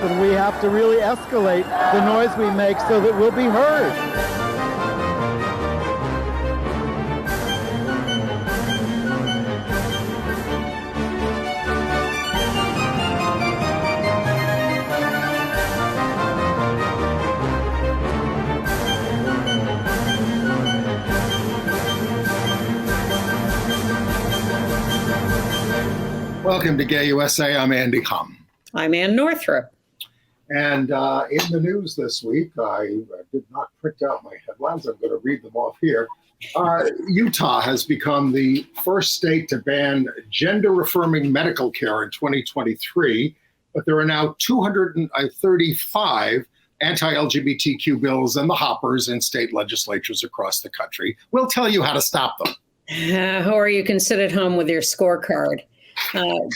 and we have to really escalate the noise we make so that we'll be heard. Welcome to Gay USA. I'm Andy Hum. I'm Ann Northrup. And in the news this week, I did not print out my headlines. I'm going to read them off here. Utah has become the first state to ban gender-affirming medical care in 2023, but there are now 235 anti-LGBTQ bills in the hoppers in state legislatures across the country. We'll tell you how to stop them. Or you can sit at home with your scorecard.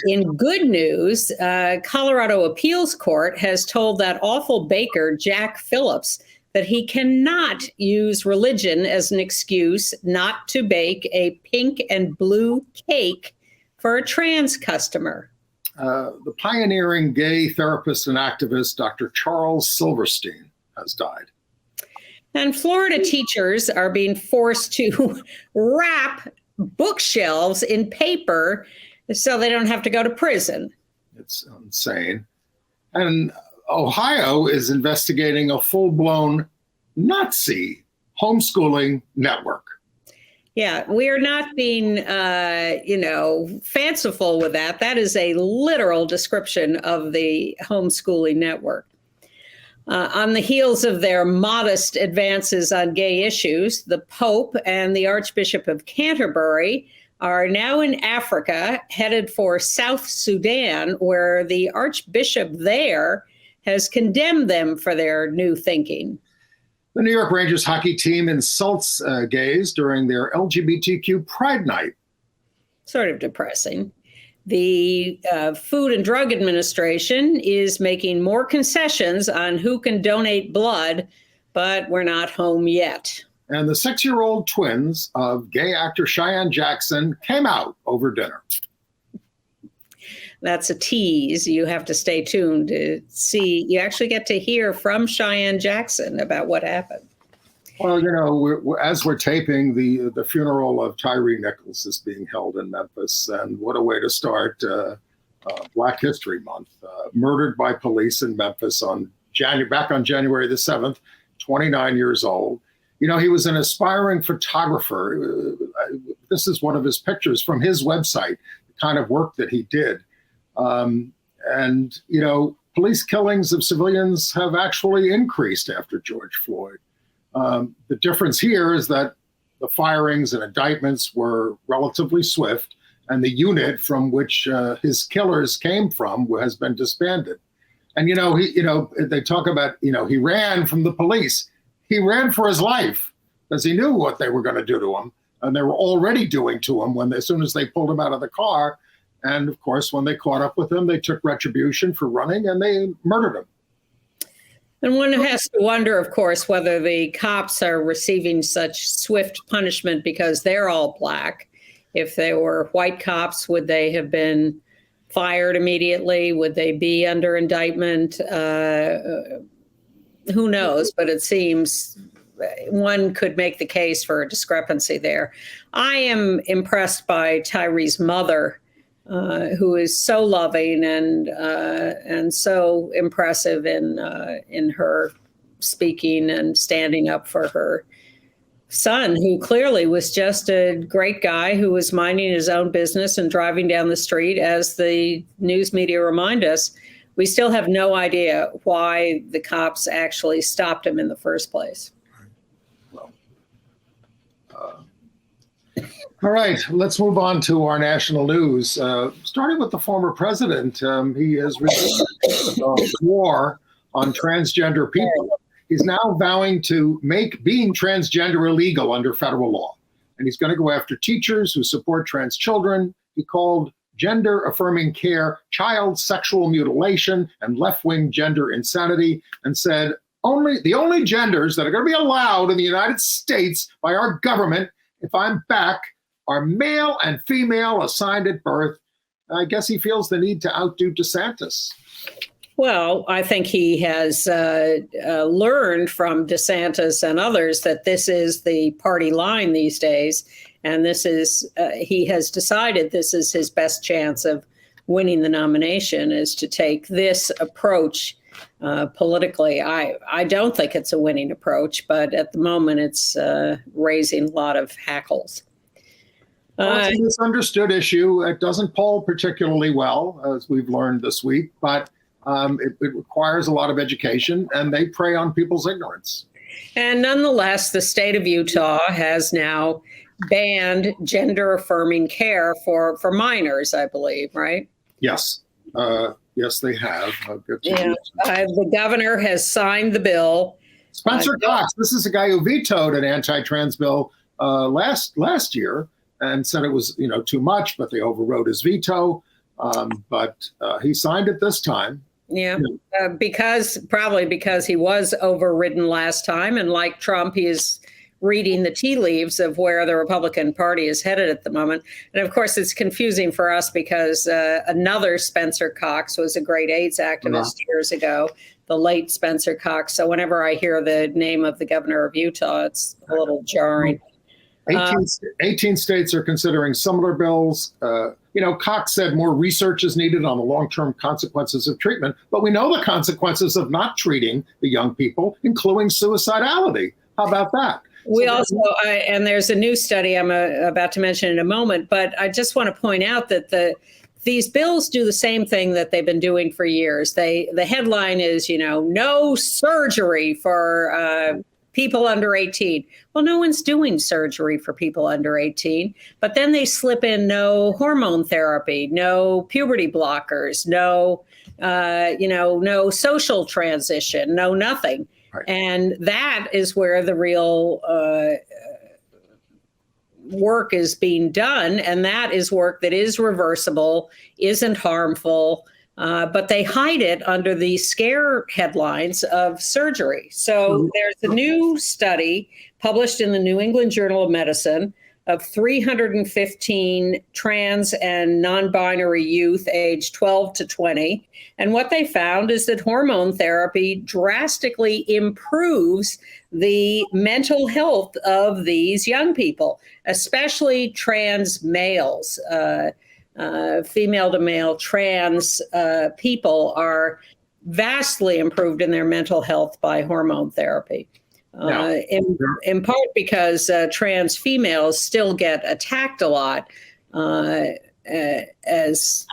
In good news, Colorado Appeals Court has told that awful baker, Jack Phillips, that he cannot use religion as an excuse not to bake a pink and blue cake for a trans customer. The pioneering gay therapist and activist, Dr. Charles Silverstein, has died. And Florida teachers are being forced to wrap bookshelves in paper so they don't have to go to prison. It's insane. And Ohio is investigating a full-blown Nazi homeschooling network. Yeah, we are not being, fanciful with that. That is a literal description of the homeschooling network. On the heels of their modest advances on gay issues, the Pope and the Archbishop of Canterbury are now in Africa, headed for South Sudan, where the Archbishop there has condemned them for their new thinking. The New York Rangers hockey team insults gays during their LGBTQ Pride Night. Sort of depressing. The Food and Drug Administration is making more concessions on who can donate blood, but we're not home yet. And the 6-year-old twins of gay actor Cheyenne Jackson came out over dinner. That's a tease. You have to stay tuned to see. You actually get to hear from Cheyenne Jackson about what happened. Well, as we're taping, the funeral of Tyree Nichols is being held in Memphis. And what a way to start Black History Month. Murdered by police in Memphis back on January the 7th, 29 years old. You know, he was an aspiring photographer. This is one of his pictures from his website, the kind of work that he did. Police killings of civilians have actually increased after George Floyd. The difference here is that the firings and indictments were relatively swift, and the unit from which his killers came from has been disbanded. And, they talk about, he ran from the police. He ran for his life because he knew what they were going to do to him, and they were already doing to him as soon as they pulled him out of the car. And of course, when they caught up with him, they took retribution for running and they murdered him. And one has to wonder, of course, whether the cops are receiving such swift punishment because they're all Black. If they were white cops, would they have been fired immediately? Would they be under indictment? Who knows? But it seems one could make the case for a discrepancy there. I am impressed by Tyree's mother, who is so loving and so impressive in her speaking and standing up for her son, who clearly was just a great guy who was minding his own business and driving down the street. As the news media remind us, we still have no idea why the cops actually stopped him in the first place. All right, let's move on to our national news. Starting with the former president, he has resumed a war on transgender people. He's now vowing to make being transgender illegal under federal law. And he's going to go after teachers who support trans children. He called gender-affirming care child sexual mutilation and left-wing gender insanity, and said the only genders that are going to be allowed in the United States by our government, if I'm back, are male and female assigned at birth. I guess he feels the need to outdo DeSantis. Well, I think he has learned from DeSantis and others that this is the party line these days. And this is, he has decided this is his best chance of winning the nomination, is to take this approach politically. I don't think it's a winning approach, but at the moment it's raising a lot of hackles. Well, it's a misunderstood issue. It doesn't poll particularly well, as we've learned this week, but it requires a lot of education, and they prey on people's ignorance. And nonetheless, the state of Utah has now banned gender-affirming care for minors, I believe, right? Yes. Yes, they have. The governor has signed the bill. Spencer Cox, this is a guy who vetoed an anti-trans bill last year and said it was, too much, but they overrode his veto. But he signed it this time. Yeah, probably because he was overridden last time. And like Trump, he is reading the tea leaves of where the Republican Party is headed at the moment. And of course, it's confusing for us because another Spencer Cox was a great AIDS activist years ago, the late Spencer Cox. So whenever I hear the name of the governor of Utah, it's a little jarring. 18 states are considering similar bills. Cox said more research is needed on the long-term consequences of treatment, but we know the consequences of not treating the young people, including suicidality. How about that? We also, and there's a new study I'm about to mention in a moment, but I just want to point out that these bills do the same thing that they've been doing for years. The headline is, no surgery for people under 18. Well, no one's doing surgery for people under 18, but then they slip in no hormone therapy, no puberty blockers, no social transition, no nothing. Right. And that is where the real work is being done. And that is work that is reversible, isn't harmful, but they hide it under the scare headlines of surgery. So there's a new study published in the New England Journal of Medicine of 315 trans and non-binary youth aged 12 to 20. And what they found is that hormone therapy drastically improves the mental health of these young people, especially trans males. Female to male trans people are vastly improved in their mental health by hormone therapy. In part because trans females still get attacked a lot as,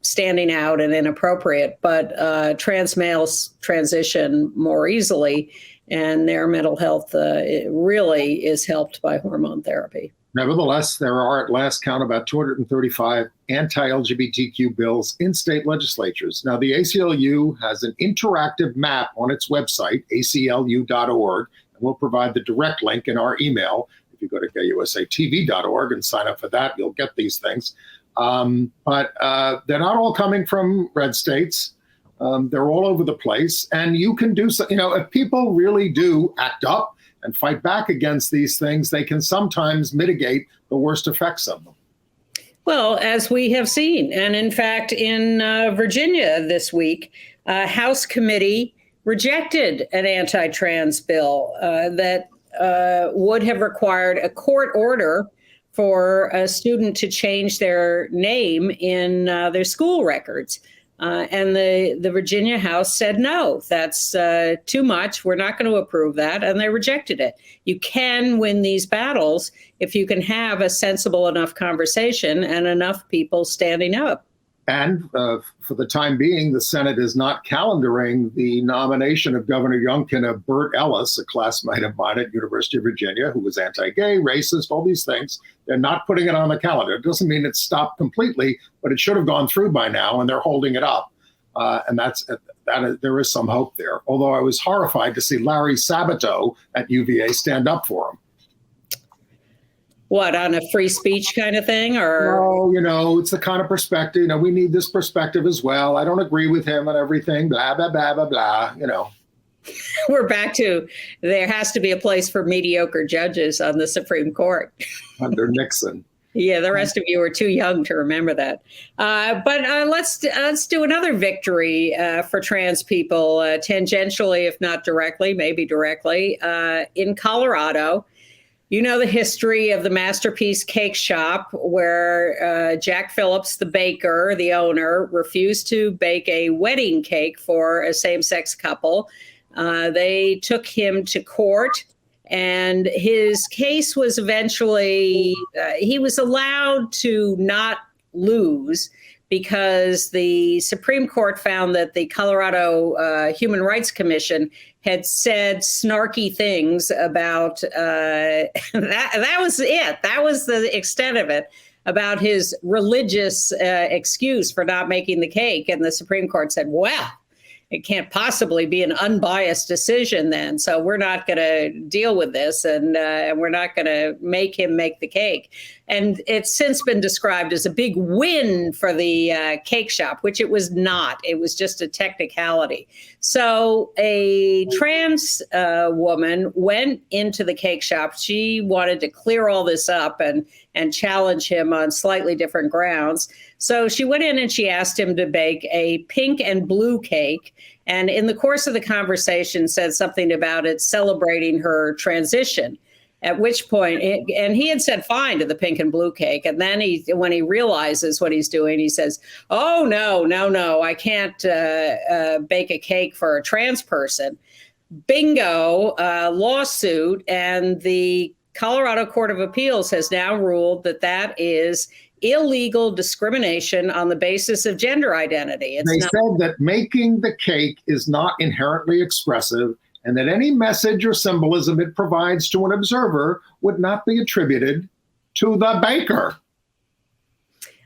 standing out and inappropriate, but trans males transition more easily, and their mental health really is helped by hormone therapy. Nevertheless, there are at last count about 235 anti-LGBTQ bills in state legislatures. Now, the ACLU has an interactive map on its website, aclu.org, and we'll provide the direct link in our email. If you go to KUSATV.org and sign up for that, you'll get these things. But they're not all coming from red states. They're all over the place. And you can do so, if people really do act up and fight back against these things, they can sometimes mitigate the worst effects of them. Well, as we have seen, and in fact, in Virginia this week, a House committee rejected an anti-trans bill that would have required a court order for a student to change their name in their school records. And the Virginia House said, no, that's too much. We're not going to approve that. And they rejected it. You can win these battles if you can have a sensible enough conversation and enough people standing up. And for the time being, the Senate is not calendaring the nomination of Governor Youngkin of Bert Ellis, a classmate of mine at University of Virginia, who was anti-gay, racist, all these things. They're not putting it on the calendar. It doesn't mean it's stopped completely, but it should have gone through by now, and they're holding it up. And there is some hope there. Although I was horrified to see Larry Sabato at UVA stand up for him. What, on a free speech kind of thing? Or no, it's the kind of perspective, we need this perspective as well. I don't agree with him and everything, blah, blah, blah, blah, blah, We're back to there has to be a place for mediocre judges on the Supreme Court. Under Nixon. Yeah, the rest of you are too young to remember that. But let's do another victory for trans people, tangentially, if not directly, maybe directly. In Colorado, you know the history of the Masterpiece Cake Shop, where Jack Phillips, the baker, the owner, refused to bake a wedding cake for a same-sex couple. They took him to court. And his case was eventually, he was allowed to not lose because the Supreme Court found that the Colorado Human Rights Commission had said snarky things about that was it. That was the extent of it, about his religious excuse for not making the cake. And the Supreme Court said, well, it can't possibly be an unbiased decision then. So we're not going to deal with this, and we're not going to make him make the cake. And it's since been described as a big win for the cake shop, which it was not. It was just a technicality. So a trans woman went into the cake shop. She wanted to clear all this up and challenge him on slightly different grounds. So she went in and she asked him to bake a pink and blue cake. And in the course of the conversation said something about it celebrating her transition, at which point, and he had said fine to the pink and blue cake. And then when he realizes what he's doing, he says, oh, no, I can't bake a cake for a trans person. Bingo, lawsuit. And the Colorado Court of Appeals has now ruled that that is illegal discrimination on the basis of gender identity. They said that making the cake is not inherently expressive, and that any message or symbolism it provides to an observer would not be attributed to the baker.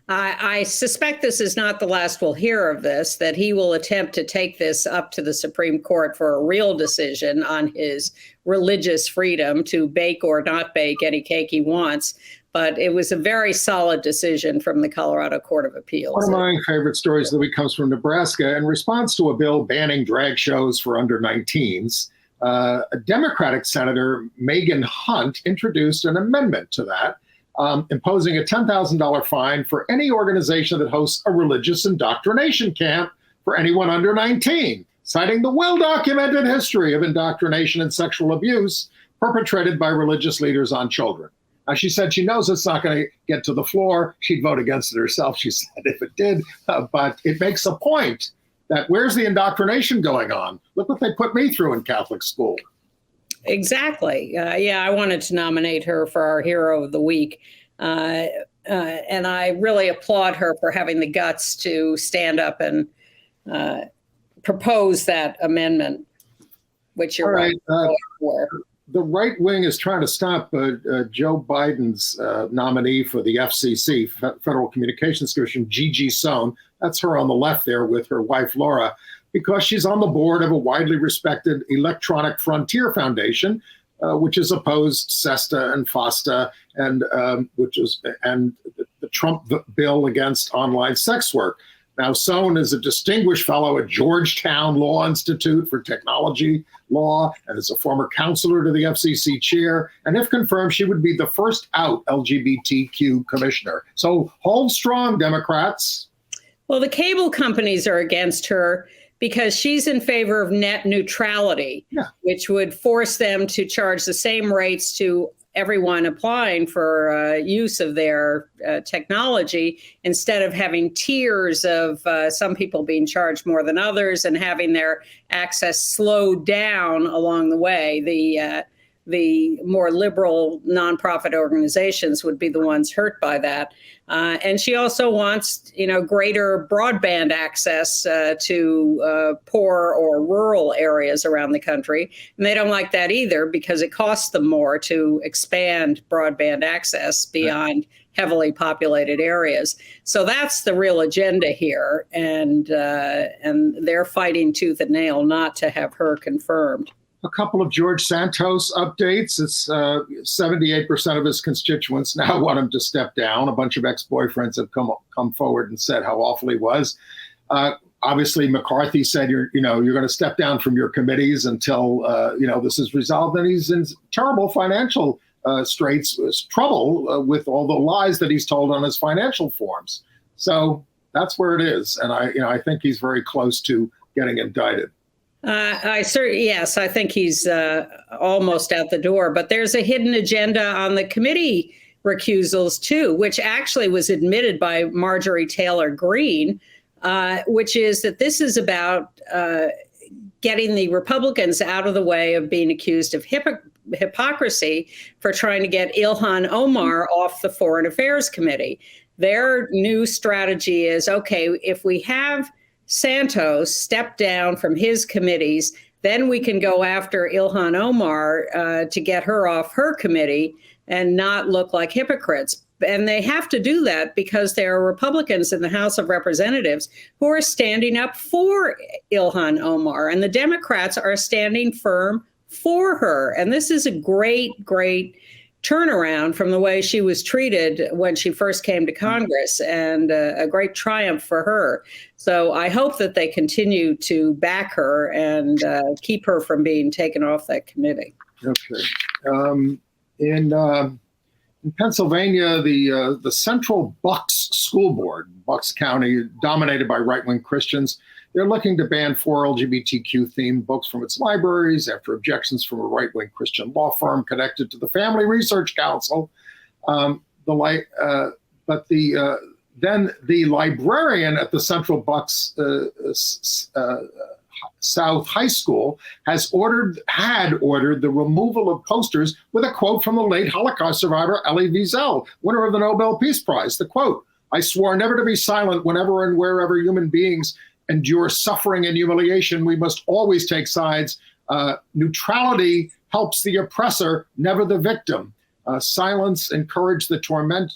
I suspect this is not the last we'll hear of this, that he will attempt to take this up to the Supreme Court for a real decision on his religious freedom to bake or not bake any cake he wants. But it was a very solid decision from the Colorado Court of Appeals. One of my favorite stories of the week comes from Nebraska. In response to a bill banning drag shows for under 19s, a Democratic Senator, Megan Hunt, introduced an amendment to that, imposing a $10,000 fine for any organization that hosts a religious indoctrination camp for anyone under 19, citing the well-documented history of indoctrination and sexual abuse perpetrated by religious leaders on children. She said she knows it's not going to get to the floor. She'd vote against it herself, she said, if it did. But it makes a point that where's the indoctrination going on? Look what they put me through in Catholic school. Exactly. Yeah, I wanted to nominate her for our Hero of the Week. And I really applaud her for having the guts to stand up and propose that amendment, which you're right for. The right wing is trying to stop Joe Biden's nominee for the FCC, Federal Communications Commission, Gigi Sohn. That's her on the left there with her wife, Laura, because she's on the board of a widely respected Electronic Frontier Foundation, which has opposed SESTA and FOSTA and the Trump bill against online sex work. Now, Sohn is a distinguished fellow at Georgetown Law Institute for Technology Law and is a former counselor to the FCC chair. And if confirmed, she would be the first out LGBTQ commissioner. So hold strong, Democrats. Well, the cable companies are against her because she's in favor of net neutrality, which would force them to charge the same rates to everyone applying for use of their technology, instead of having tiers of some people being charged more than others and having their access slowed down along the way. The more liberal nonprofit organizations would be the ones hurt by that. And she also wants, greater broadband access to poor or rural areas around the country. And they don't like that either because it costs them more to expand broadband access beyond heavily populated areas. So that's the real agenda here. And they're fighting tooth and nail not to have her confirmed. A couple of George Santos updates. It's 78% of his constituents now want him to step down. A bunch of ex-boyfriends have come forward and said how awful he was. Obviously, McCarthy said you're going to step down from your committees until this is resolved. And he's in terrible financial straits, trouble with all the lies that he's told on his financial forms. So that's where it is, and I think he's very close to getting indicted. Yes, I think he's almost out the door. But there's a hidden agenda on the committee recusals too, which actually was admitted by Marjorie Taylor Greene, which is that this is about getting the Republicans out of the way of being accused of hypocrisy for trying to get Ilhan Omar off the Foreign Affairs Committee. Their new strategy is, okay, if we have Santos step down from his committees, then we can go after Ilhan Omar to get her off her committee and not look like hypocrites. And they have to do that because there are Republicans in the House of Representatives who are standing up for Ilhan Omar, and the Democrats are standing firm for her. And this is a great, great turnaround from the way she was treated when she first came to Congress, and a great triumph for her. So I hope that they continue to back her and keep her from being taken off that committee. Okay. In Pennsylvania, the Central Bucks School Board, Bucks County, dominated by right-wing Christians, they're looking to ban 4 LGBTQ-themed books from its libraries after objections from a right-wing Christian law firm connected to the Family Research Council. Then the librarian at the Central Bucks South High School had ordered the removal of posters with a quote from the late Holocaust survivor Elie Wiesel, winner of the Nobel Peace Prize. The quote, "I swore never to be silent whenever and wherever human beings endure suffering and humiliation. We must always take sides. Neutrality helps the oppressor, never the victim. Silence encourages the tormentor,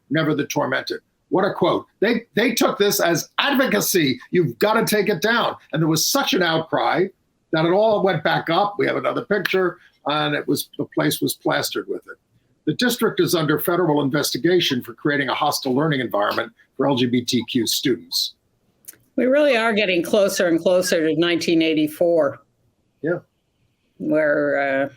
never the tormented." What a quote. They took this as advocacy. You've got to take it down. And there was such an outcry that it all went back up. We have another picture, and the place was plastered with it. The district is under federal investigation for creating a hostile learning environment for LGBTQ students. We really are getting closer and closer to 1984. Yeah. Where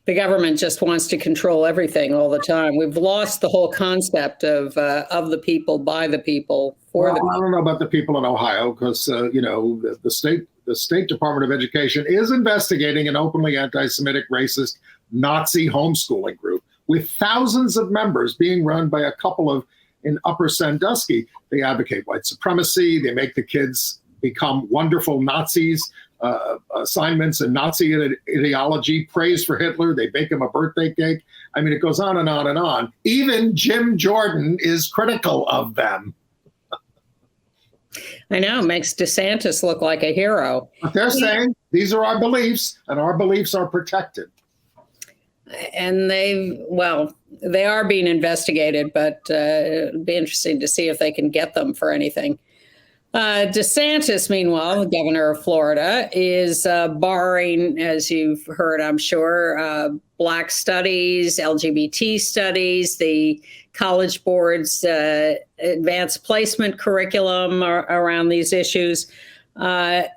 the government just wants to control everything all the time. We've lost the whole concept of the people, by the people, for the people. I don't know about the people in Ohio, because the State Department of Education is investigating an openly anti-Semitic, racist, Nazi homeschooling group with thousands of members being run by a couple in Upper Sandusky. They advocate white supremacy. They make the kids become wonderful Nazis. Assignments in Nazi ideology, praise for Hitler. They bake him a birthday cake. I mean, it goes on and on and on. Even Jim Jordan is critical of them. I know, makes DeSantis look like a hero. But they're saying these are our beliefs, and our beliefs are protected. And they are being investigated, but it'll be interesting to see if they can get them for anything. DeSantis, meanwhile, the governor of Florida, is barring, as you've heard, I'm sure, Black studies, LGBT studies, the College Board's advanced placement curriculum around these issues.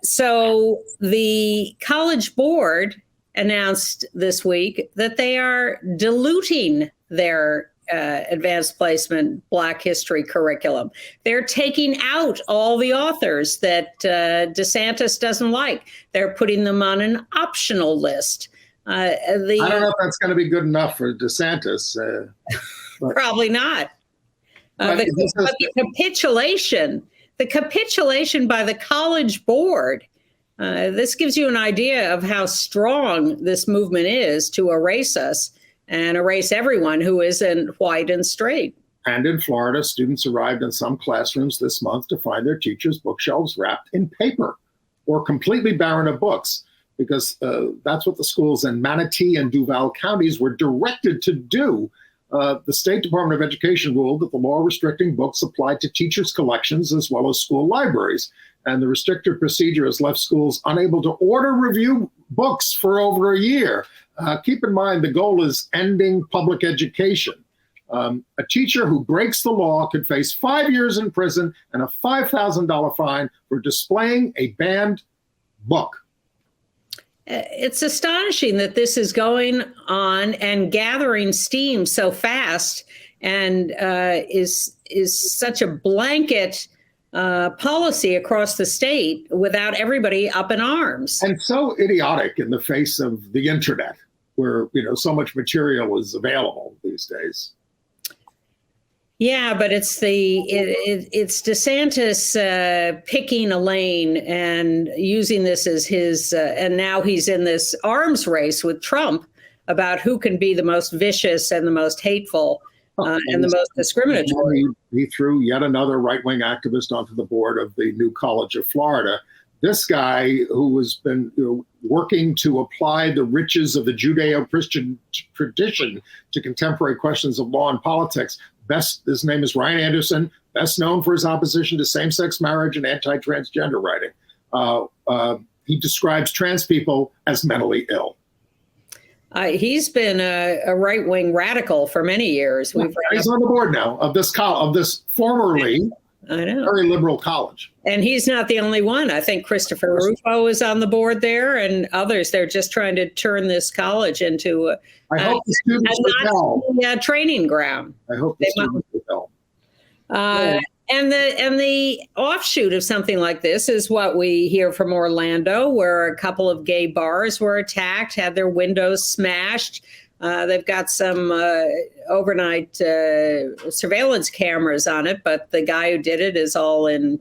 So the College Board announced this week that they are diluting their advanced placement Black history curriculum. They're taking out all the authors that DeSantis doesn't like. They're putting them on an optional list. I don't know if that's going to be good enough for DeSantis. Probably not. The capitulation by the College Board, this gives you an idea of how strong this movement is to erase us and erase everyone who isn't white and straight. And in Florida, students arrived in some classrooms this month to find their teachers' bookshelves wrapped in paper or completely barren of books, because that's what the schools in Manatee and Duval counties were directed to do. The State Department of Education ruled that the law restricting books applied to teachers' collections as well as school libraries. And the restrictive procedure has left schools unable to order review books for over a year. Keep in mind, the goal is ending public education. A teacher who breaks the law could face 5 years in prison and a $5,000 fine for displaying a banned book. it's astonishing that this is going on and gathering steam so fast, and is such a blanket policy across the state without everybody up in arms. And so idiotic in the face of the internet, where so much material is available these days. Yeah, but it's it's DeSantis picking a lane and using this as his, and now he's in this arms race with Trump about who can be the most vicious and the most hateful and the most discriminatory. He threw yet another right-wing activist onto the board of the new College of Florida. This guy, who has been working to apply the riches of the Judeo-Christian tradition to contemporary questions of law and politics. His name is Ryan Anderson, best known for his opposition to same-sex marriage and anti-transgender writing. He describes trans people as mentally ill. He's been a right-wing radical for many years. He's on the board now of this formerly very liberal college. And he's not the only one. I think Christopher Rufo is on the board there, and others. They're just trying to turn this college into a training ground. I hope the students will help. And the offshoot of something like this is what we hear from Orlando, where a couple of gay bars were attacked, had their windows smashed. They've got some overnight surveillance cameras on it, but the guy who did it is all in,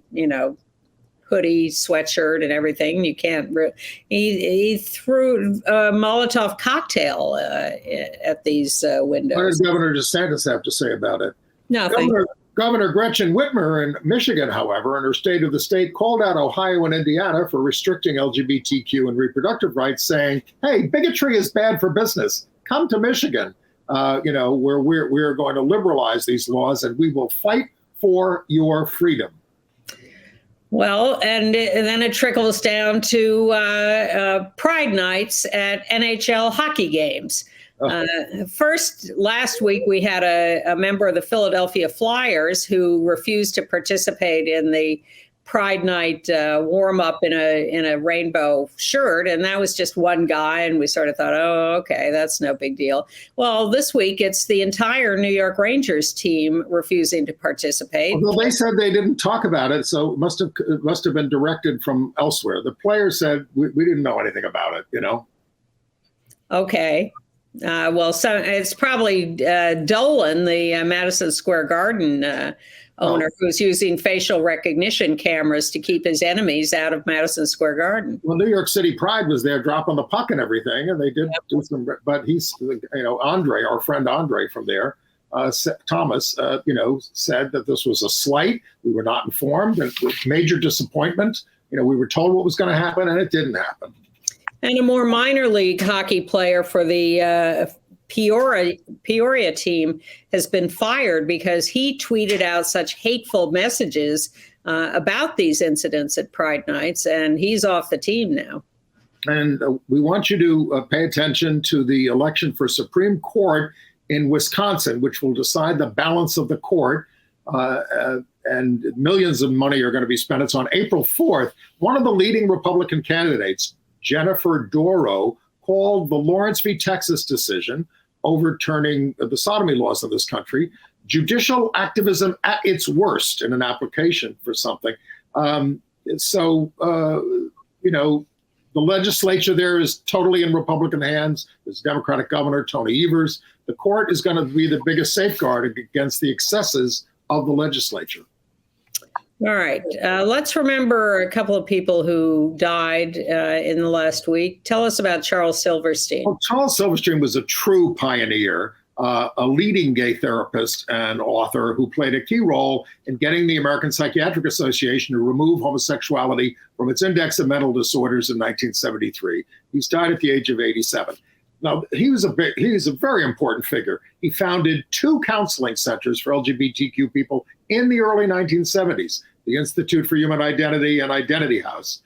hoodie, sweatshirt, and everything. You can't. He threw a Molotov cocktail at these windows. What does Governor DeSantis have to say about it? Nothing. Governor Gretchen Whitmer in Michigan, however, in her State of the State, called out Ohio and Indiana for restricting LGBTQ and reproductive rights, saying, "Hey, bigotry is bad for business. Come to Michigan, where we're going to liberalize these laws, and we will fight for your freedom." Well, and then it trickles down to Pride nights at NHL hockey games. First, last week, we had a member of the Philadelphia Flyers who refused to participate in the Pride night warm up in a rainbow shirt. And that was just one guy. And we sort of thought, oh, OK, that's no big deal. Well, this week, it's the entire New York Rangers team refusing to participate. Well, they said they didn't talk about it, so it must have been directed from elsewhere. The players said we didn't know anything about it, OK. So it's probably Dolan, the Madison Square Garden owner, who's using facial recognition cameras to keep his enemies out of Madison Square Garden. Well, New York City Pride was there dropping the puck and everything, and they did do some. But he's, Andre, our friend Andre from there, Thomas, said that this was a slight. We were not informed, and with major disappointment. We were told what was going to happen, and it didn't happen. And a more minor league hockey player for the Peoria team has been fired because he tweeted out such hateful messages about these incidents at Pride nights, and he's off the team now. And we want you to pay attention to the election for Supreme Court in Wisconsin, which will decide the balance of the court. And millions of money are going to be spent. It's on April 4th. One of the leading Republican candidates, Jennifer Doro, called the Lawrence v. Texas decision overturning the sodomy laws of this country judicial activism at its worst in an application for something. The legislature there is totally in Republican hands. There's Democratic Governor Tony Evers. The court is going to be the biggest safeguard against the excesses of the legislature. All right. Let's remember a couple of people who died in the last week. Tell us about Charles Silverstein. Well, Charles Silverstein was a true pioneer, a leading gay therapist and author who played a key role in getting the American Psychiatric Association to remove homosexuality from its index of mental disorders in 1973. He's died at the age of 87. Now, he's a very important figure. He founded 2 counseling centers for LGBTQ people in the early 1970s, the Institute for Human Identity and Identity House,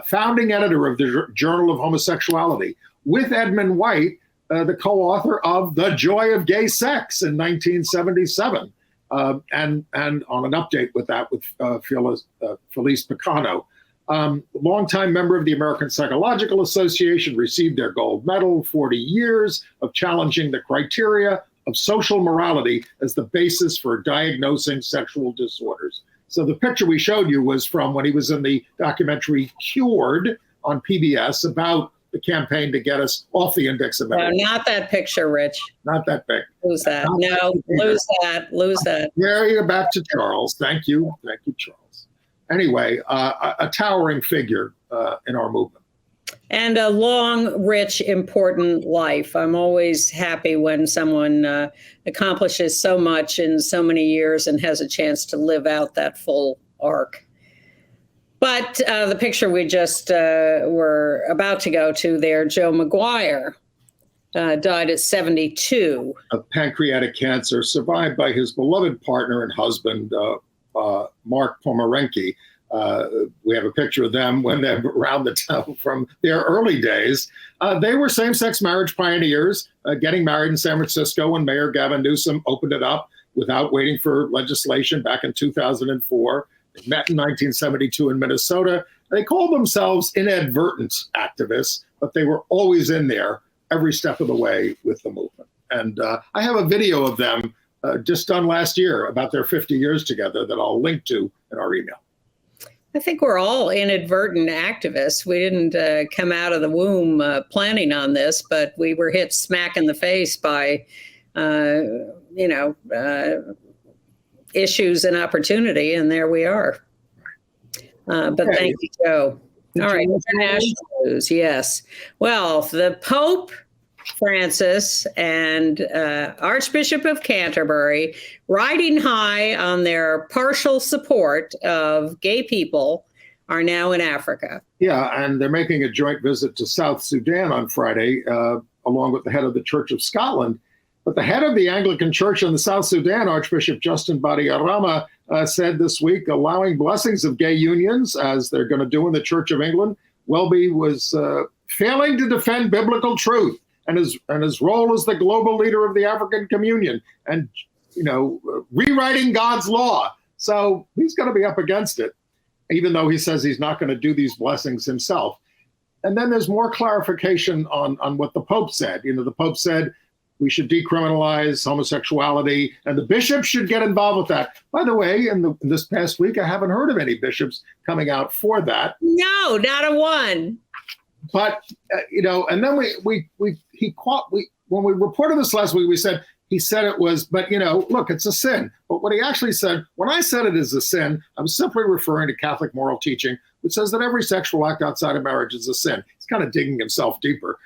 founding editor of the Journal of Homosexuality, with Edmund White, the co-author of The Joy of Gay Sex in 1977, and on an update with that with Felice Picano. Longtime member of the American Psychological Association, received their gold medal, 40 years of challenging the criteria of social morality as the basis for diagnosing sexual disorders. So the picture we showed you was from when he was in the documentary Cured on PBS about the campaign to get us off the index of No, not that picture, Rich. Not that big. Lose that. No, lose that. Lose that. There you're back to Charles. Thank you. Thank you, Charles. Anyway, a towering figure in our movement. And a long, rich, important life. I'm always happy when someone accomplishes so much in so many years and has a chance to live out that full arc. But the picture we just were about to go to there, Joe McGuire, died at 72. Of pancreatic cancer, survived by his beloved partner and husband, Mark Pomerenke. We have a picture of them when they're around the town from their early days. They were same-sex marriage pioneers, getting married in San Francisco when Mayor Gavin Newsom opened it up without waiting for legislation back in 2004. They met in 1972 in Minnesota. They called themselves inadvertent activists, but they were always in there every step of the way with the movement. And I have a video of them just done last year about their 50 years together that I'll link to in our email. I think we're all inadvertent activists. We didn't come out of the womb planning on this, but we were hit smack in the face by, issues and opportunity, and there we are. But okay. Thank you, Joe. All right, international news, yes. Well, the Pope Francis and Archbishop of Canterbury, riding high on their partial support of gay people, are now in Africa. Yeah, and they're making a joint visit to South Sudan on Friday, along with the head of the Church of Scotland. But the head of the Anglican Church in the South Sudan, Archbishop Justin Badiarama, said this week, allowing blessings of gay unions, as they're going to do in the Church of England, Welby was failing to defend biblical truth and his role as the global leader of the African Communion and, rewriting God's law. So he's going to be up against it, even though he says he's not going to do these blessings himself. And then there's more clarification on what the Pope said. The Pope said we should decriminalize homosexuality, and the bishops should get involved with that. By the way, in this past week, I haven't heard of any bishops coming out for that. No, not a one. But and then when we reported this last week, he said it was, but look, it's a sin. But what he actually said, when I said it is a sin, I'm simply referring to Catholic moral teaching, which says that every sexual act outside of marriage is a sin. He's kind of digging himself deeper.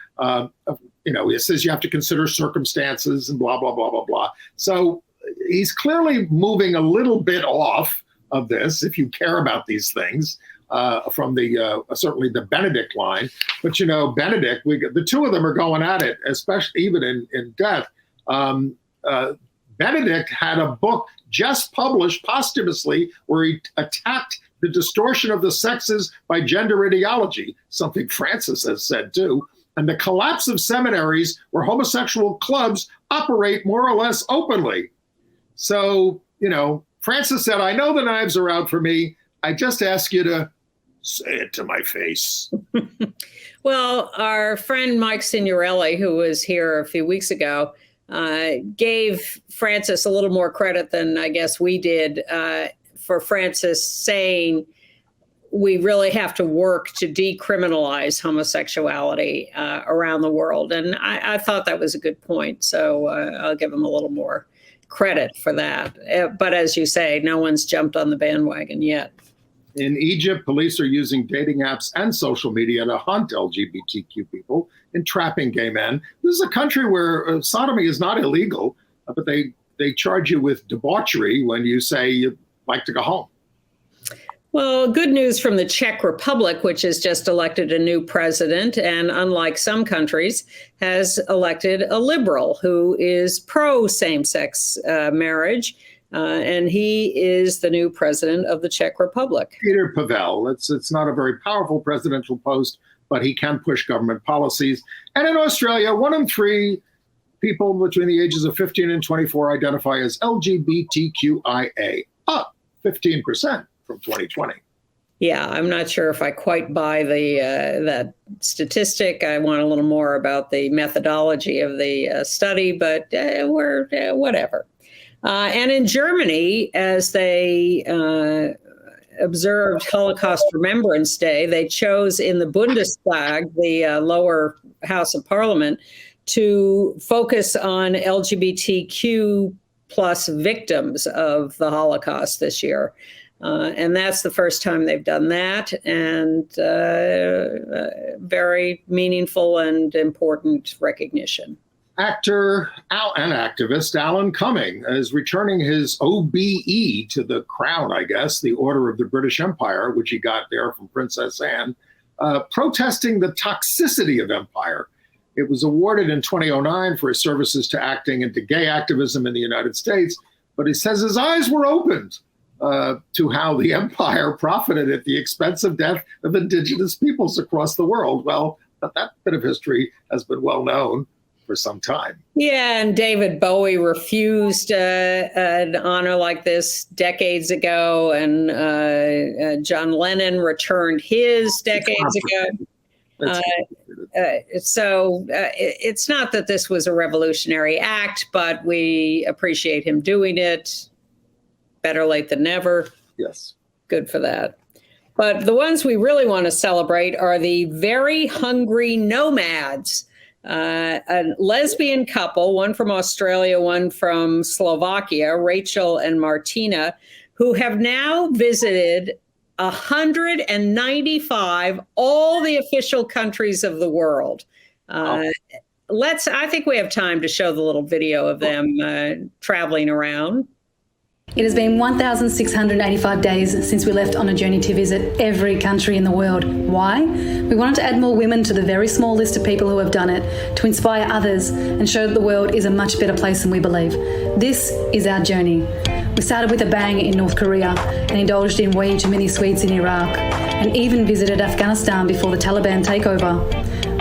It says you have to consider circumstances and blah, blah, blah, blah, blah. So he's clearly moving a little bit off of this, if you care about these things, from the certainly the Benedict line. But, Benedict, the two of them are going at it, especially even in death. Benedict had a book just published posthumously where he attacked the distortion of the sexes by gender ideology, something Francis has said too, and the collapse of seminaries where homosexual clubs operate more or less openly. So, Francis said, I know the knives are out for me. I just ask you to say it to my face. Well, our friend Mike Signorelli, who was here a few weeks ago, gave Francis a little more credit than I guess we did for Francis saying we really have to work to decriminalize homosexuality around the world. And I thought that was a good point. So I'll give him a little more credit for that. But as you say, no one's jumped on the bandwagon yet. In Egypt, police are using dating apps and social media to hunt LGBTQ people, entrapping gay men. This is a country where sodomy is not illegal, but they charge you with debauchery when you say you'd like to go home. Well, good news from the Czech Republic, which has just elected a new president, and unlike some countries, has elected a liberal who is pro same-sex marriage. And he is the new president of the Czech Republic. Peter Pavel. It's not a very powerful presidential post, but he can push government policies. And in Australia, 1 in 3 people between the ages of 15 and 24 identify as LGBTQIA, up 15% from 2020. Yeah, I'm not sure if I quite buy the that statistic. I want a little more about the methodology of the study, but we're whatever. And in Germany, as they observed Holocaust Remembrance Day, they chose in the Bundestag, the lower house of parliament, to focus on LGBTQ plus victims of the Holocaust this year. And that's the first time they've done that, and very meaningful and important recognition. Actor and activist Alan Cumming is returning his OBE to the crown, I guess, the Order of the British Empire, which he got there from Princess Anne, protesting the toxicity of empire. It was awarded in 2009 for his services to acting and to gay activism in the United States, but he says his eyes were opened to how the empire profited at the expense of death of indigenous peoples across the world. Well, that bit of history has been well known for some time. Yeah, and David Bowie refused an honor like this decades ago, and John Lennon returned his decades ago. So it's not that this was a revolutionary act, but we appreciate him doing it. Better late than never. Yes. Good for that. But the ones we really want to celebrate are the very hungry nomads. A lesbian couple, one from Australia, one from Slovakia, Rachel and Martina, who have now visited 195, all the official countries of the world. I think we have time to show the little video of them traveling around. It has been 1,685 days since we left on a journey to visit every country in the world. Why? We wanted to add more women to the very small list of people who have done it, to inspire others and show that the world is a much better place than we believe. This is our journey. We started with a bang in North Korea and indulged in way too many sweets in Iraq, and even visited Afghanistan before the Taliban takeover.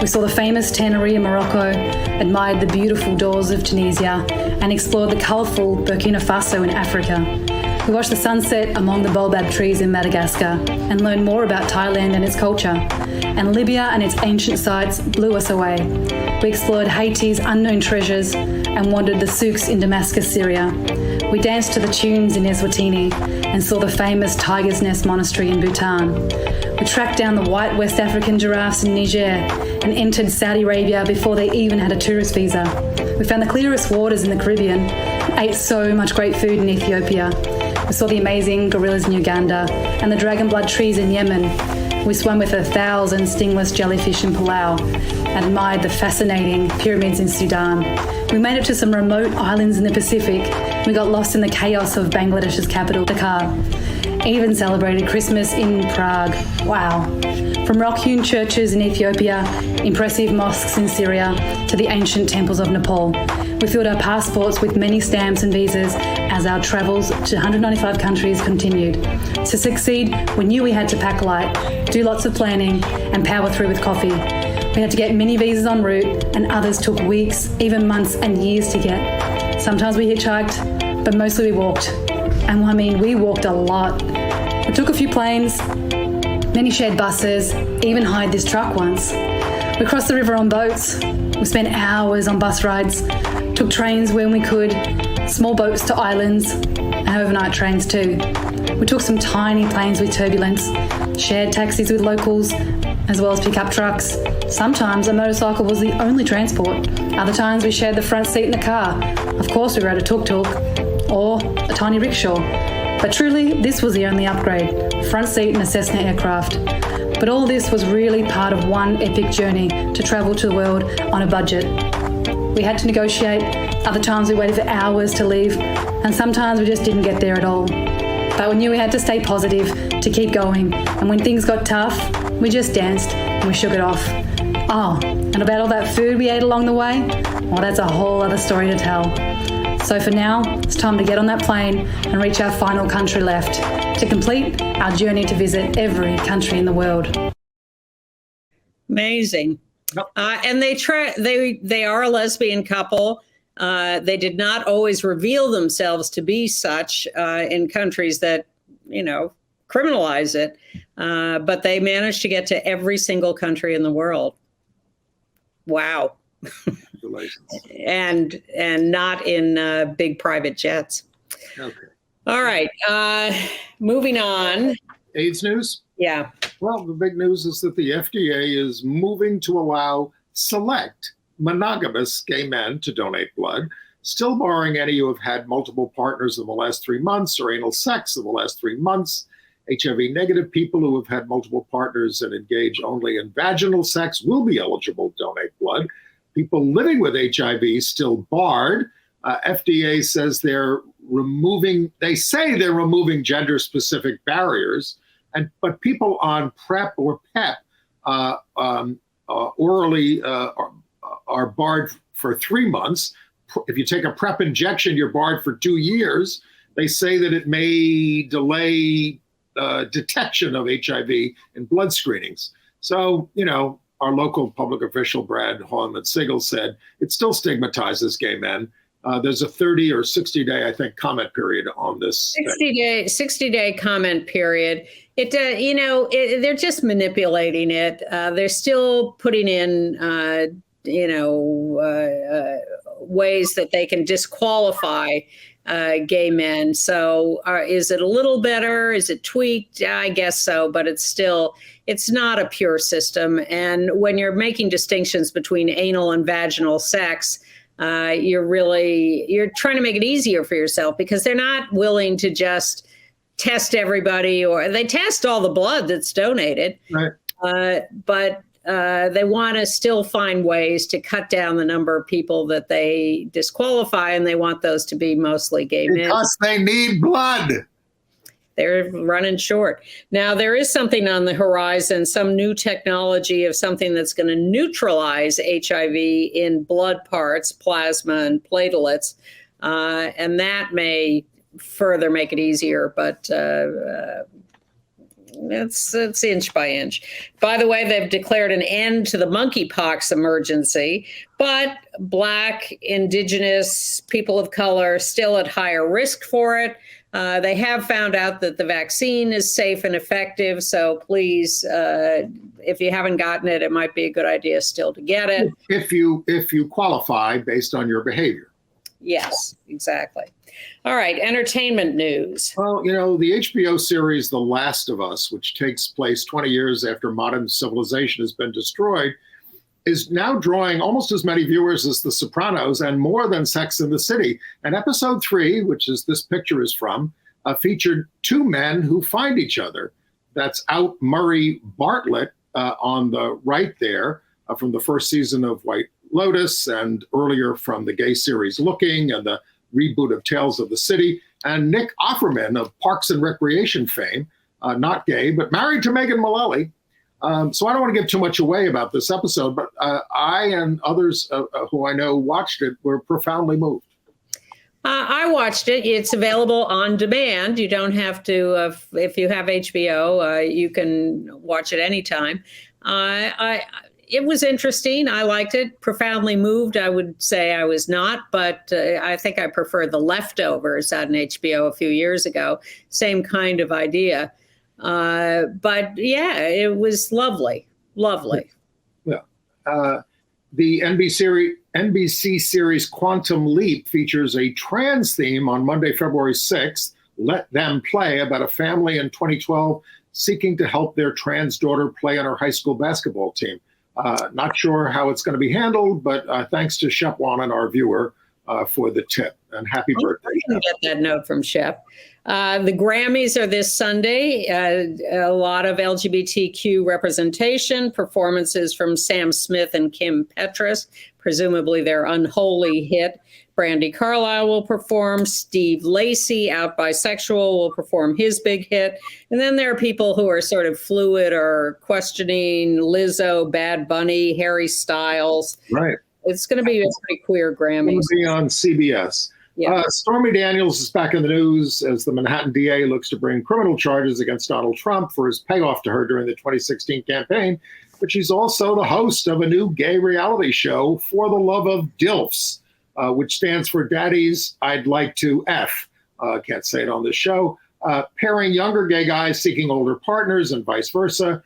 We saw the famous tannery in Morocco, admired the beautiful doors of Tunisia, and explored the colourful Burkina Faso in Africa. We watched the sunset among the baobab trees in Madagascar and learned more about Thailand and its culture. And Libya and its ancient sites blew us away. We explored Haiti's unknown treasures and wandered the souks in Damascus, Syria. We danced to the tunes in Eswatini and saw the famous Tiger's Nest Monastery in Bhutan. We tracked down the white West African giraffes in Niger and entered Saudi Arabia before they even had a tourist visa. We found the clearest waters in the Caribbean and ate so much great food in Ethiopia. We saw the amazing gorillas in Uganda and the dragon blood trees in Yemen. We swam with 1,000 stingless jellyfish in Palau and admired the fascinating pyramids in Sudan. We made it to some remote islands in the Pacific. We got lost in the chaos of Bangladesh's capital, Dhaka. Even celebrated Christmas in Prague. Wow. From rock-hewn churches in Ethiopia, impressive mosques in Syria, to the ancient temples of Nepal. We filled our passports with many stamps and visas as our travels to 195 countries continued. To succeed, we knew we had to pack light, do lots of planning, and power through with coffee. We had to get many visas en route, and others took weeks, even months and years to get. Sometimes we hitchhiked, but mostly we walked. And I mean, we walked a lot. We took a few planes, many shared buses, even hired this truck once. We crossed the river on boats. We spent hours on bus rides, took trains when we could, small boats to islands, and overnight trains too. We took some tiny planes with turbulence, shared taxis with locals, as well as pickup trucks. Sometimes a motorcycle was the only transport. Other times we shared the front seat in the car. Of course we rode a tuk-tuk or a tiny rickshaw. But truly, this was the only upgrade, front seat in a Cessna aircraft. But all this was really part of one epic journey to travel to the world on a budget. We had to negotiate, other times we waited for hours to leave, and sometimes we just didn't get there at all. But we knew we had to stay positive, to keep going, and when things got tough, we just danced and we shook it off. Oh, and about all that food we ate along the way? Well, that's a whole other story to tell. So for now, it's time to get on that plane and reach our final country left to complete our journey to visit every country in the world. Amazing. And they are a lesbian couple. They did not always reveal themselves to be such in countries that, criminalize it, but they managed to get to every single country in the world. Wow. Congratulations. And not in big private jets. Okay. All right. Moving on. AIDS news? Yeah. Well, the big news is that the FDA is moving to allow select monogamous gay men to donate blood, still barring any who have had multiple partners in the last 3 months or anal sex in the last 3 months. HIV negative people who have had multiple partners and engage only in vaginal sex will be eligible to donate blood. People living with HIV still barred. FDA says they're removing gender-specific barriers, but people on PrEP or PEP orally are barred for 3 months. If you take a PrEP injection, you're barred for 2 years. They say that it may delay detection of HIV in blood screenings. So, our local public official, Brad Holman-Sigel, said it still stigmatizes gay men. There's a 30 or 60-day, I think, comment period on this. 60-day comment period. They're just manipulating it. They're still putting in, ways that they can disqualify gay men. So is it a little better? Is it tweaked? I guess so, but it's not a pure system. And when you're making distinctions between anal and vaginal sex, you're trying to make it easier for yourself, because they're not willing to just test everybody, or they test all the blood that's donated. Right. But they want to still find ways to cut down the number of people that they disqualify, and they want those to be mostly gay men. Because they need blood. They're running short. Now, there is something on the horizon, some new technology of something that's going to neutralize HIV in blood parts, plasma and platelets, and that may further make it easier, but it's inch by inch. By the way, they've declared an end to the monkeypox emergency, but Black, Indigenous, people of color still at higher risk for it. They have found out that the vaccine is safe and effective. So please, if you haven't gotten it, it might be a good idea still to get it. If you qualify based on your behavior. Yes, exactly. All right, entertainment news. Well, the HBO series The Last of Us, which takes place 20 years after modern civilization has been destroyed, is now drawing almost as many viewers as The Sopranos and more than Sex and the City. And episode 3, which is this picture is from, featured 2 men who find each other. That's Out Murray Bartlett on the right there from the first season of White Lotus, and earlier from the gay series Looking and the reboot of Tales of the City, and Nick Offerman of Parks and Recreation fame, not gay, but married to Megan Mullally. So I don't want to give too much away about this episode, but I and others who I know watched it were profoundly moved. I watched it. It's available on demand. You don't have to, if you have HBO, you can watch it anytime. It was interesting. I liked it. Profoundly moved, I would say I was not, but I think I prefer The Leftovers on HBO a few years ago. Same kind of idea. But yeah, it was lovely. Lovely. Yeah. The NBC series Quantum Leap features a trans theme on Monday, February 6th, Let Them Play, about a family in 2012 seeking to help their trans daughter play on her high school basketball team. Not sure how it's going to be handled, but thanks to Shep Wannon, our viewer, for the tip. And happy birthday. I didn't get that note from Shep. The Grammys are this Sunday. A lot of LGBTQ representation, performances from Sam Smith and Kim Petras, presumably their unholy hit. Brandi Carlile will perform. Steve Lacy, out bisexual, will perform his big hit. And then there are people who are sort of fluid or questioning: Lizzo, Bad Bunny, Harry Styles. Right. It's going to be a pretty queer Grammys. It's going to be on CBS. Yeah. Stormy Daniels is back in the news as the Manhattan DA looks to bring criminal charges against Donald Trump for his payoff to her during the 2016 campaign. But she's also the host of a new gay reality show, For the Love of DILFs, which stands for Daddies I'd Like to F. Can't say it on this show. pairing younger gay guys seeking older partners and vice versa.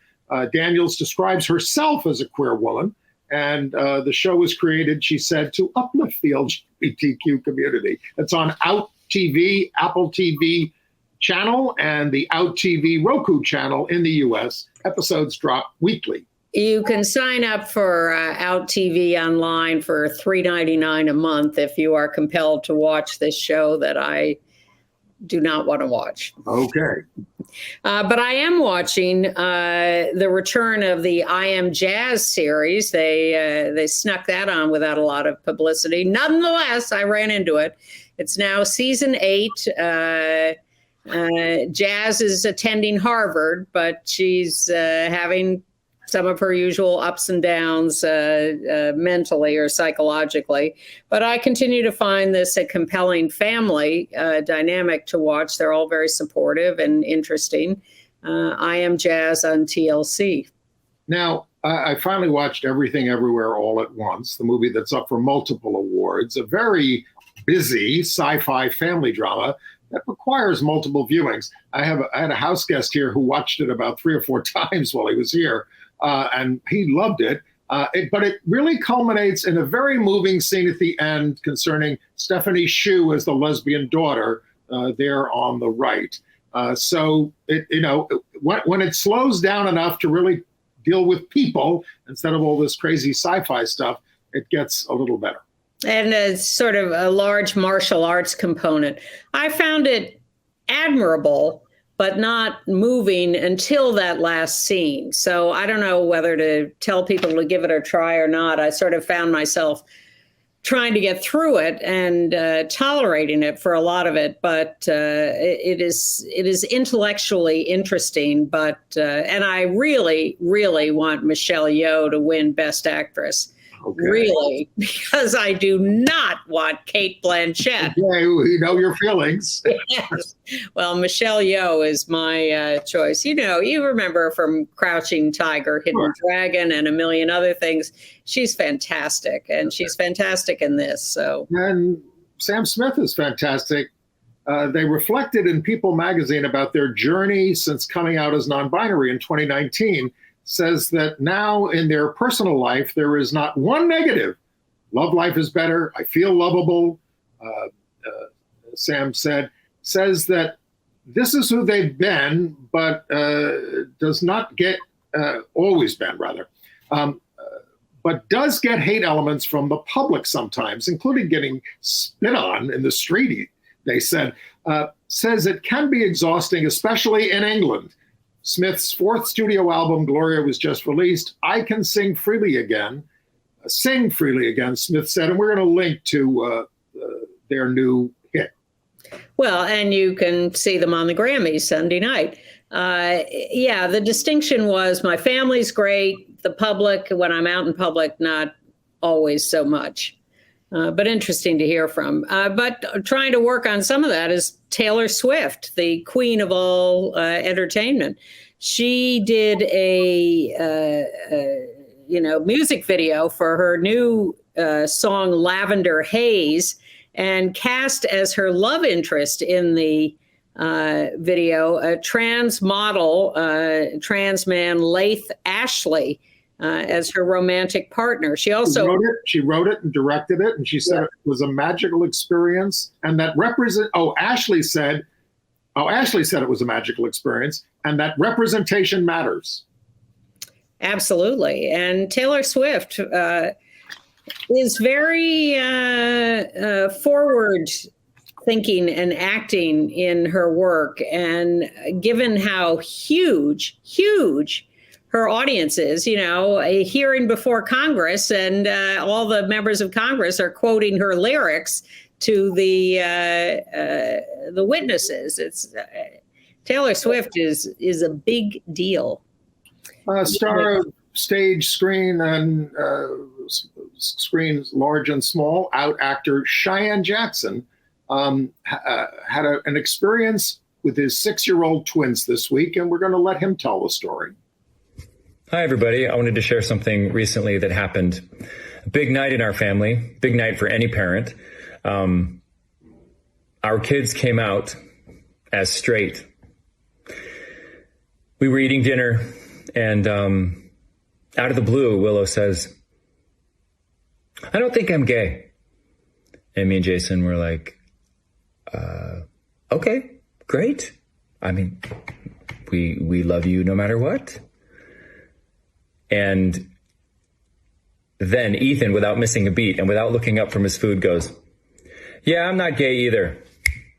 Daniels describes herself as a queer woman, and the show was created, she said, to uplift the LGBTQ community. It's on Out TV, Apple TV channel, and the Out TV Roku channel in the US. Episodes drop weekly. You can sign up for Out TV online for $3.99 a month if you are compelled to watch this show that I do not want to watch. Okay. But I am watching the return of the I Am Jazz series. They snuck that on without a lot of publicity. Nonetheless, I ran into it. It's now season 8. Jazz is attending Harvard, but she's having some of her usual ups and downs mentally or psychologically. But I continue to find this a compelling family dynamic to watch. They're all very supportive and interesting. I Am Jazz on TLC. Now, I finally watched Everything Everywhere All at Once, the movie that's up for multiple awards, a very busy sci-fi family drama that requires multiple viewings. I had a house guest here who watched it about 3 or 4 times while he was here. And he loved it. But it really culminates in a very moving scene at the end concerning Stephanie Hsu as the lesbian daughter there on the right. So, when it slows down enough to really deal with people instead of all this crazy sci-fi stuff, it gets a little better. And it's sort of a large martial arts component. I found it admirable, but not moving until that last scene. So I don't know whether to tell people to give it a try or not. I sort of found myself trying to get through it and tolerating it for a lot of it. But it is intellectually interesting. But and I really, really want Michelle Yeoh to win Best Actress. Okay. Really, because I do not want Cate Blanchett. Okay, we know your feelings. Yes. Well, Michelle Yeoh is my choice. You remember from Crouching Tiger, Hidden Dragon, and a million other things. She's fantastic, and she's fantastic in this. So, and Sam Smith is fantastic. They reflected in People magazine about their journey since coming out as non-binary in 2019. Says that now in their personal life, there is not one negative. Love life is better. I feel lovable. Sam says that this is who they've been, but does not get, always been rather, but does get hate elements from the public sometimes, including getting spit on in the street, they said. Says it can be exhausting, especially in England. Smith's 4th studio album, Gloria, was just released. I can sing freely again, Smith said, and we're going to link to their new hit. Well, and you can see them on the Grammys Sunday night. The distinction was my family's great, the public, when I'm out in public, not always so much. But interesting to hear from. But trying to work on some of that is Taylor Swift, the queen of all entertainment. She did a music video for her new song Lavender Haze, and cast as her love interest in the video a trans model, trans man Laith Ashley. As her romantic partner. She also wrote it and directed it, and she said it was a magical experience, and that Ashley said it was a magical experience, and that representation matters. Absolutely. And Taylor Swift is very forward thinking and acting in her work, and given how huge her audience is, a hearing before Congress, and all the members of Congress are quoting her lyrics to the witnesses. It's Taylor Swift is a big deal. Star of stage, screen, and screens large and small, out actor Cheyenne Jackson had an experience with his 6-year-old twins this week, and we're going to let him tell the story. Hi, everybody. I wanted to share something recently that happened. A big night in our family, big night for any parent. Our kids came out as straight. We were eating dinner, and out of the blue, Willow says, "I don't think I'm gay." And me and Jason were like, okay, great. I mean, we love you no matter what. And then Ethan, without missing a beat and without looking up from his food, goes, "Yeah, I'm not gay either,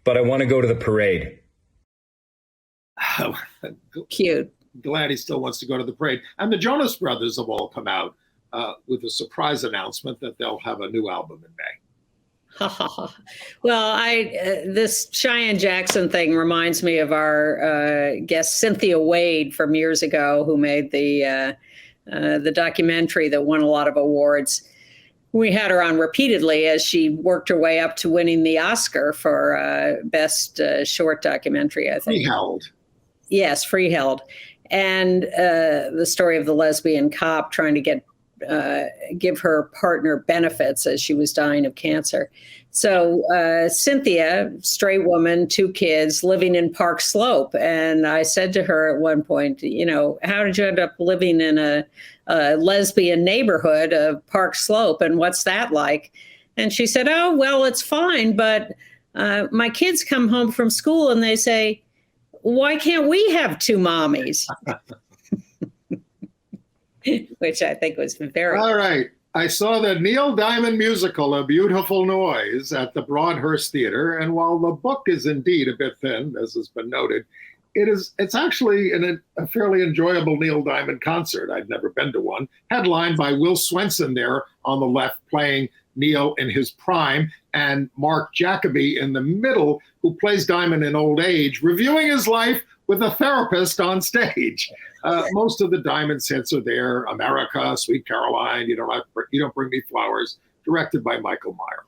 but I want to go to the parade." Cute. Glad he still wants to go to the parade. And the Jonas Brothers have all come out with a surprise announcement that they'll have a new album in May. Well, this Cheyenne Jackson thing reminds me of our guest Cynthia Wade from years ago, who made the documentary that won a lot of awards. We had her on repeatedly as she worked her way up to winning the Oscar for best short documentary, I think. Freeheld. Yes, Freeheld. And the story of the lesbian cop trying to give her partner benefits as she was dying of cancer. So Cynthia, straight woman, 2 kids, living in Park Slope. And I said to her at one point, how did you end up living in a lesbian neighborhood of Park Slope? And what's that like? And she said, "Oh, well, it's fine. But my kids come home from school and they say, 'Why can't we have 2 mommies?'" Which I think was very... All right. I saw the Neil Diamond musical, A Beautiful Noise, at the Broadhurst Theater. And while the book is indeed a bit thin, as has been noted, it's actually a fairly enjoyable Neil Diamond concert. I'd never been to one. Headlined by Will Swenson there on the left, playing Neil in his prime, and Mark Jacoby in the middle, who plays Diamond in old age, reviewing his life with a therapist on stage. Most of the Diamond's hits are there: America, Sweet Caroline, You Don't Bring Me Flowers, directed by Michael Meyer.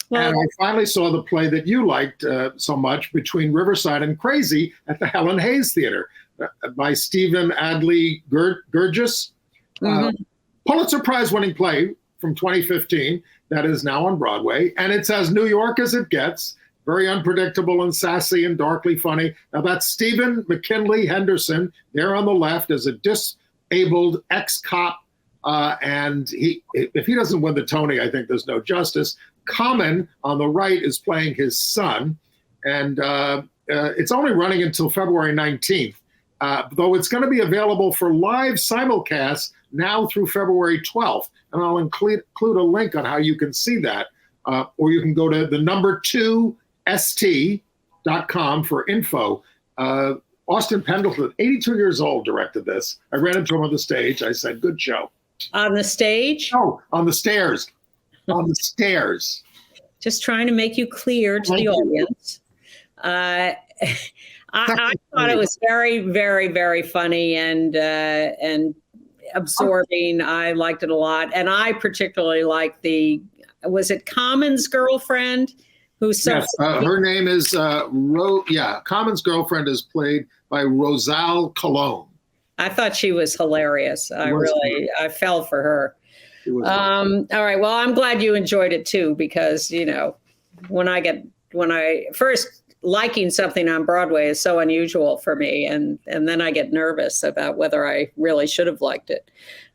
Well, and I finally saw the play that you liked so much, Between Riverside and Crazy, at the Helen Hayes Theater, by Stephen Adley Gurgis. Pulitzer Prize-winning play from 2015 that is now on Broadway, and it's as New York as it gets. Very unpredictable and sassy and darkly funny. Now that's Stephen McKinley Henderson there on the left as a disabled ex-cop. And if he doesn't win the Tony, I think there's no justice. Common on the right is playing his son. And it's only running until February 19th, though it's going to be available for live simulcast now through February 12th. And I'll include a link on how you can see that. Or you can go to the number 2st.com for info. Austin Pendleton, 82 years old, directed this. I ran into him on the stage. I said, "Good show." On the stage? Oh, on the stairs. On the stairs. Just trying to make you clear to the audience. I thought it was very, very, very funny and absorbing. I liked it a lot. And I particularly liked was it Common's girlfriend? Who's so... Yes, her name is Common's girlfriend is played by Rosal Colon. I thought she was hilarious. I fell for her. All right. Well, I'm glad you enjoyed it too, because when I first liking something on Broadway is so unusual for me, and then I get nervous about whether I really should have liked it.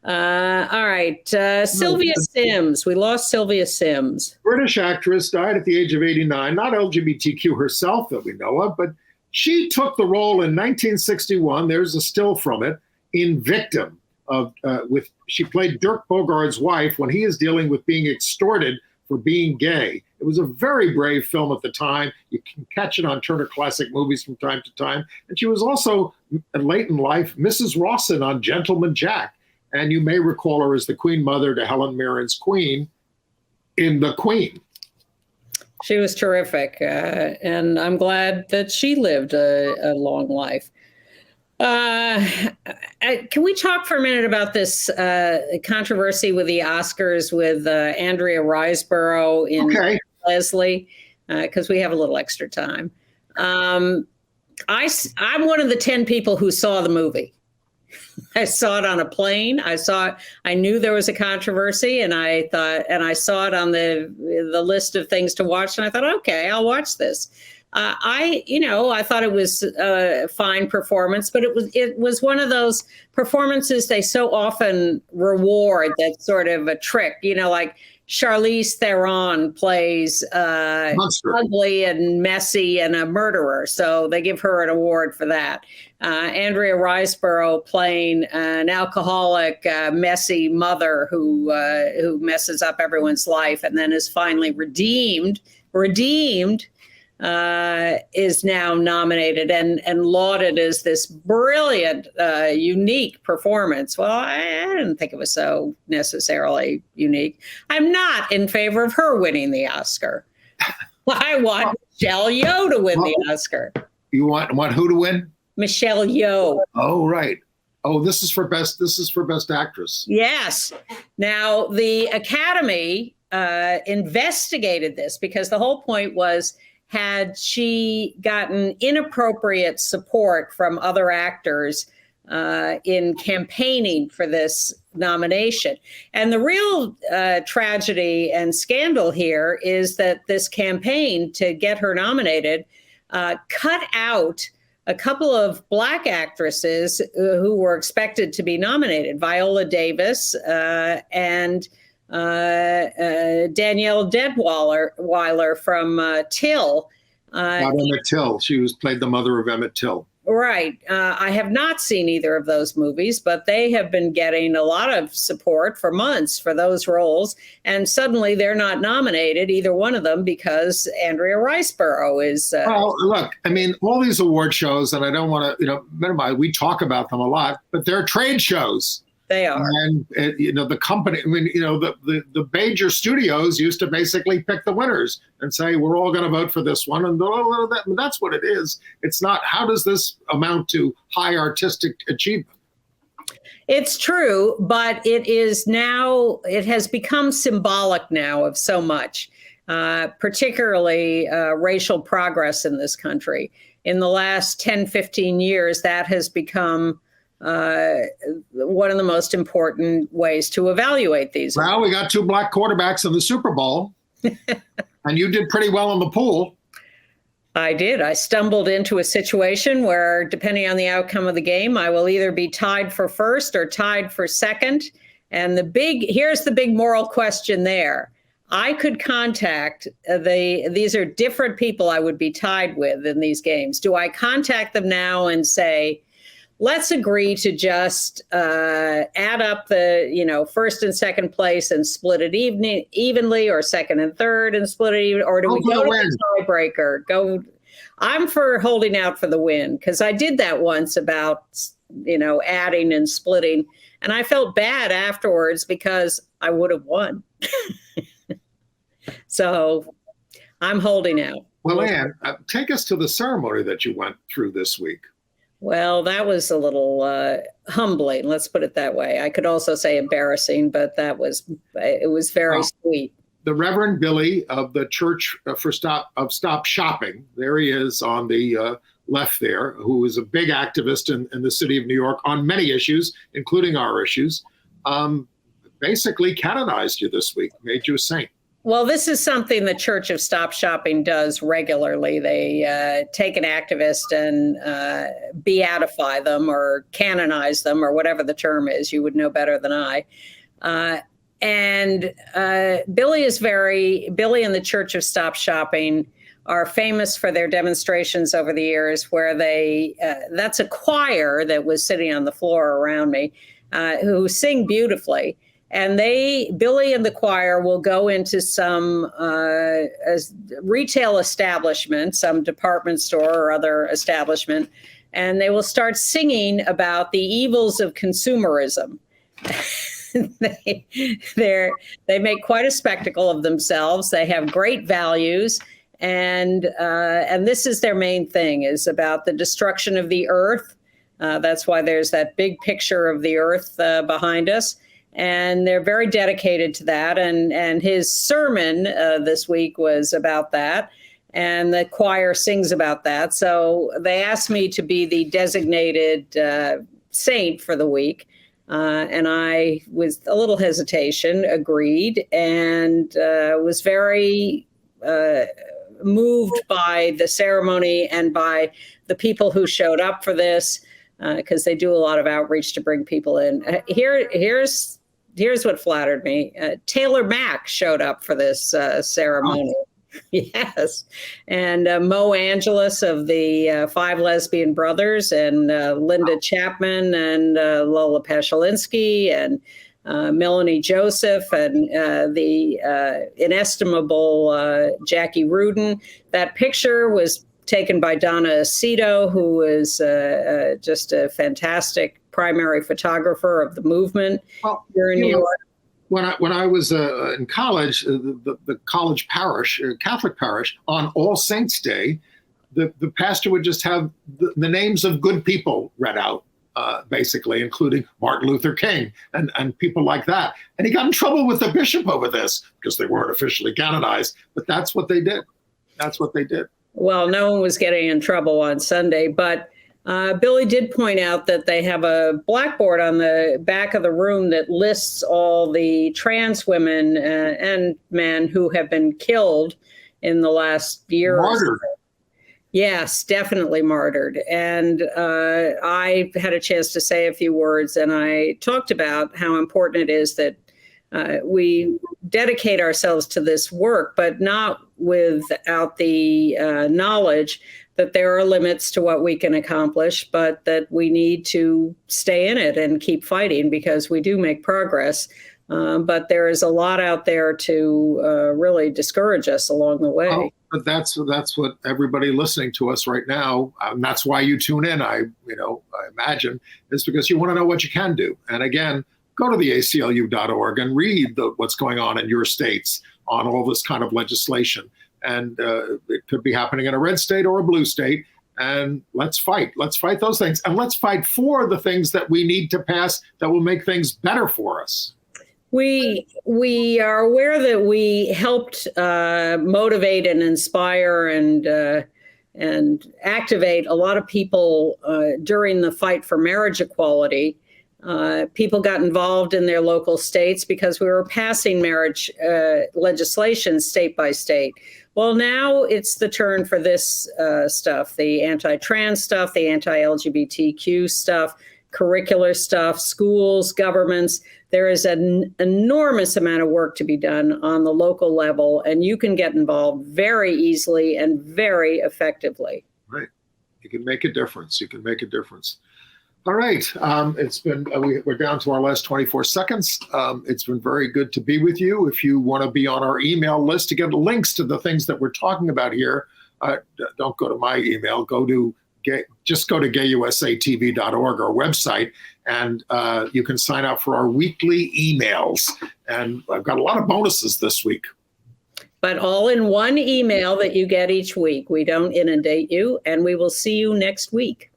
All right. Sylvia Sims. We lost Sylvia Sims. British actress, died at the age of 89, not LGBTQ herself that we know of, but she took the role in 1961. There's a still from it in Victim. She played Dirk Bogart's wife when he is dealing with being extorted for being gay. It was a very brave film at the time. You can catch it on Turner Classic Movies from time to time. And she was also, late in life, Mrs. Rawson on Gentleman Jack. And you may recall her as the Queen Mother to Helen Mirren's Queen in The Queen. She was terrific. And I'm glad that she lived a long life. Can we talk for a minute about this controversy with the Oscars with Andrea Riseborough in Leslie? Because we have a little extra time. I'm one of the 10 people who saw the movie. I saw it on a plane. I knew there was a controversy, and I saw it on the list of things to watch, and I thought, okay, I'll watch this. I thought it was a fine performance, but it was one of those performances they so often reward. That's sort of a trick, like Charlize Theron plays ugly and messy and a murderer, so they give her an award for that. Andrea Riseborough playing an alcoholic, messy mother who messes up everyone's life and then is finally redeemed, is now nominated and lauded as this brilliant, unique performance. Well, I didn't think it was so necessarily unique. I'm not in favor of her winning the Oscar. I want Michelle Yeoh to win the Oscar. You want who to win? Michelle Yeoh. Oh, right. Oh, this is for best actress. Yes. Now, the Academy investigated this because the whole point was, had she gotten inappropriate support from other actors in campaigning for this nomination? And the real tragedy and scandal here is that this campaign to get her nominated cut out a couple of Black actresses who were expected to be nominated, Viola Davis and Danielle Deadwyler from Till. Emmett Till. She played the mother of Emmett Till. Right. I have not seen either of those movies, but they have been getting a lot of support for months for those roles. And suddenly they're not nominated, either one of them, because Andrea Riseborough is. Well, look, I mean, all these award shows, and I don't want to, minimize, we talk about them a lot, but they're trade shows. They are. And, the company, the major studios used to basically pick the winners and say, we're all going to vote for this one. And that's what it is. It's not, how does this amount to high artistic achievement? It's true, but it has become symbolic now of so much, particularly racial progress in this country. In the last 10, 15 years, that has become one of the most important ways to evaluate these. Well, we got 2 Black quarterbacks in the Super Bowl, and you did pretty well in the pool. I did. I stumbled into a situation where, depending on the outcome of the game, I will either be tied for first or tied for second. And here's the big moral question there. I could contact these are different people I would be tied with in these games. Do I contact them now and say, let's agree to just add up the, first and second place and split it evenly, or second and third and split it even, or do we go to the tiebreaker? I'm for holding out for the win, because I did that once about, adding and splitting, and I felt bad afterwards because I would have won. So I'm holding out. Well, Ann, take us to the ceremony that you went through this week. Well, that was a little humbling, let's put it that way. I could also say embarrassing, but it was very sweet. The Reverend Billy of the Church of Stop Shopping, there he is on the left there, who is a big activist in the city of New York on many issues, including our issues, basically canonized you this week, made you a saint. Well, this is something the Church of Stop Shopping does regularly. They take an activist and beatify them or canonize them, or whatever the term is. You would know better than I. And Billy and the Church of Stop Shopping are famous for their demonstrations over the years, where that's a choir that was sitting on the floor around me, who sing beautifully. And Billy and the choir will go into some retail establishment, some department store or other establishment, and they will start singing about the evils of consumerism. They make quite a spectacle of themselves. They have great values, and this is their main thing, is about the destruction of the earth. That's why there's that big picture of the earth behind us. And they're very dedicated to that. And his sermon this week was about that. And the choir sings about that. So they asked me to be the designated saint for the week. And I, with a little hesitation, agreed, and was very moved by the ceremony and by the people who showed up for this, because they do a lot of outreach to bring people in. Here's what flattered me. Taylor Mack showed up for this ceremony. Yes. And Mo Angelus of the Five Lesbian Brothers, and Linda Chapman, and Lola Peshelinski, and Melanie Joseph, and the inestimable Jackie Rudin. That picture was taken by Donna Aceto, who is just a fantastic primary photographer of the movement here in New York. When I was in college, the college parish, Catholic parish, on All Saints Day, the pastor would just have the names of good people read out, basically, including Martin Luther King and people like that. And he got in trouble with the bishop over this because they weren't officially canonized. But that's what they did. That's what they did. Well, no one was getting in trouble on Sunday, but Billy did point out that they have a blackboard on the back of the room that lists all the trans women and men who have been killed in the last year. Martyred. Yes, definitely martyred. And I had a chance to say a few words, and I talked about how important it is that we dedicate ourselves to this work, but not without the knowledge that there are limits to what we can accomplish, but that we need to stay in it and keep fighting, because we do make progress. But there is a lot out there to really discourage us along the way. Oh, but that's what everybody listening to us right now, that's why you tune in, I imagine, is because you want to know what you can do. And again, go to the ACLU.org and read what's going on in your states on all this kind of legislation. And it could be happening in a red state or a blue state. And let's fight. Let's fight those things. And let's fight for the things that we need to pass that will make things better for us. We are aware that we helped motivate and inspire and activate a lot of people during the fight for marriage equality. People got involved in their local states because we were passing marriage legislation state by state. Well, now it's the turn for this stuff, the anti-trans stuff, the anti-LGBTQ stuff, curricular stuff, schools, governments. There is an enormous amount of work to be done on the local level, and you can get involved very easily and very effectively. Right. You can make a difference. You can make a difference. All right. It's been, we're down to our last 24 seconds. It's been very good to be with you. If you want to be on our email list to get links to the things that we're talking about here, don't go to my email. Just go to gayusatv.org, our website, and you can sign up for our weekly emails. And I've got a lot of bonuses this week. But all in one email that you get each week. We don't inundate you, and we will see you next week.